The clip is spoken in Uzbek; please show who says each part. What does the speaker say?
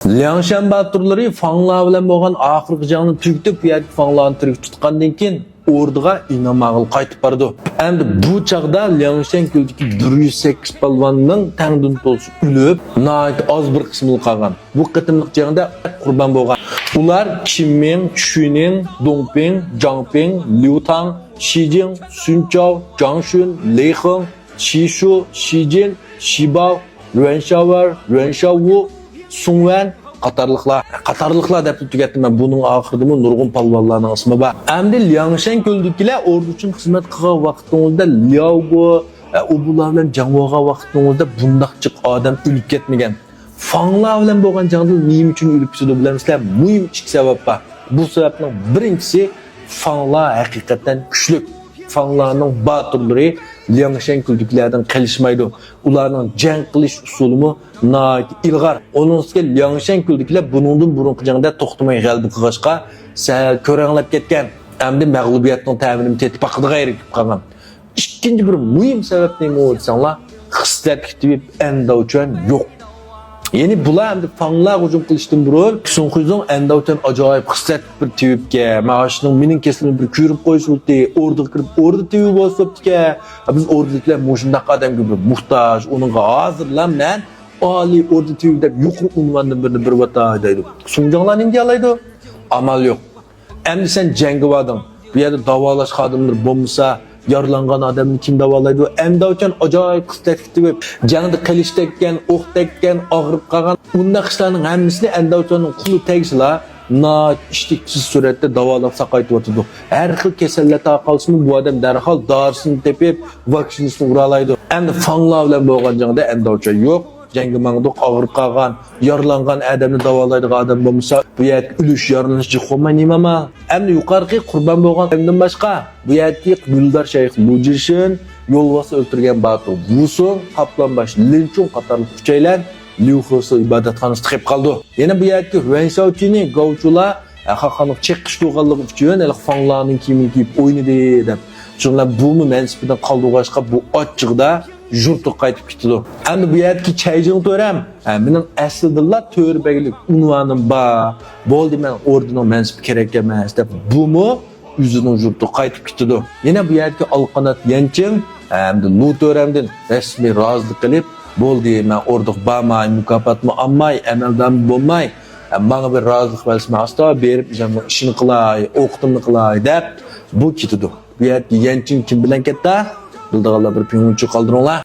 Speaker 1: Liangshan baturlari fanglar bilan bo'lgan oxirgi jangni tugitib, bu yerga fanglarni tirik tutgandan keyin ordiga inamag'il qaytib bordi. Endi bu chaqda Liangshan ko'ldagi 108 palvonning tangdun to'lib o'lib, nayt oz bir qismi qolgan. Bu qitimliq jangda qurbon bo'lgan. Ular Qinming, Xuning, Dongping, Zhangping, Liu Tang, Xijing, Sun Chao, Zhang Xun, Lei Heng, Qishu, Xijin, Xibao, Yuan Shaoer, Yuan Shaowu, Sun Wen qatarlıqlar deb tugatdim men. Buning oxiridimi nurg'un palvonlarning ismi bor. Endi Liangshan ko'ldikilar ordu uchun xizmat qilgan vaqtingizda Liaogo, ubular bilan jang bo'lgan vaqtingizda bundaqchiq odam o'lib ketmagan. Fanglar bilan bo'lgan jangda nima uchun o'lib ketdi bilamsizlar? Muhim ikki sabab bor. Bu sababning birinchisi fanglar haqiqatan kuchli. Fanglarning baturlari Liangshan ko'ldiklardan qilishmaydi. Ularning jang qilish usulimi nayt ilg'ar. Onunga Liangshan ko'ldiklar buningdan burungi jangda to'xtamay g'alaba qilishga sal ko'ranglab ketgan. Endi mag'lubiyatning ta'minini tetib haqida erikib qolgan. Ikkinchi bir muhim sabab nima bo'lsa, xislat kitib endovchan yo'q. Yani bular endi fanglar hujum qilishdan burun Sun Xuzong endovchan ajoyib xislat bir tiyibga, ma'ashning mening kesilini bir ko'rib qo'yishdi, ordiga kirib ordi tiyib bo'lsabdi-ki, biz ordiliklar mushundaq odamga bir muhtoj, uningga hozirlar men oliy ordi tiyib deb yuqori unvandan birini bir vata deydi. Sunjonglar nima deydi? Amal yo'q. Endi sen jangga varding. Bu yerda davolash xodimlar bo'lmasa, yaralangan adamni kim davolaydi? Endovchan ajoyib xislat kitib jangda qilish tekkan, o'q tekkan, og'rib qolgan unda ishlarning hammasini endovchanning quli tegsizlar nayt ishtiksiz suratda davolab saqaytib o'tadi. Har xil kasallar taqalsimi bu odam darhol dorisini tepib vaksinasini uralaydi. Endi fanglar bilan bo'lgan jangda endovchan yo'q. Jangga mangda og'rib qolgan, yaralangan odamni davolaydigan odam bo'lmasa, bu yerga ulush yaralanish qo'ymay nima? Endi yuqorqi qurbon bo'lgan odamdan boshqa bu yerga Guldar Shayx Mujishin yo'lvasi o'ltirgan Batu Wusong, Qaplanbash Linchun qatorli kuchaylar Liu Hosi ibodatxonasida chiqib qoldi. Yana bu yerga Yuan Shaochini Gouchular xalqning cheqish to'g'anligi uchun fanglarning kiyimini kiyib o'ynadi deb. Shunlar bumi mansibidan qoldirg'ashqa bu ochiqda jurtga qaytib ketdi. Endi bu yerga Chayjing to'ram, mening aslida to'rbagilik unvonim bor. Bo'ldi men ordining mansibi kerak emas deb bumi o'zining jurtga qaytib ketdi. Yana bu yerga Alqanat Yanching endi Lu to'ramdan rasmiy rozilik qilib, bo'ldi men ordiq bormay, mukofotni olmay, amaldan bo'lmay, menga bir rozilik bersin, asta berib ishini qilay, o'qitimni qilay deb bu ketdi. Bu yerga Yanching kim bilan ketdi? Bildiğinler bir pingunçu kaldırınlar.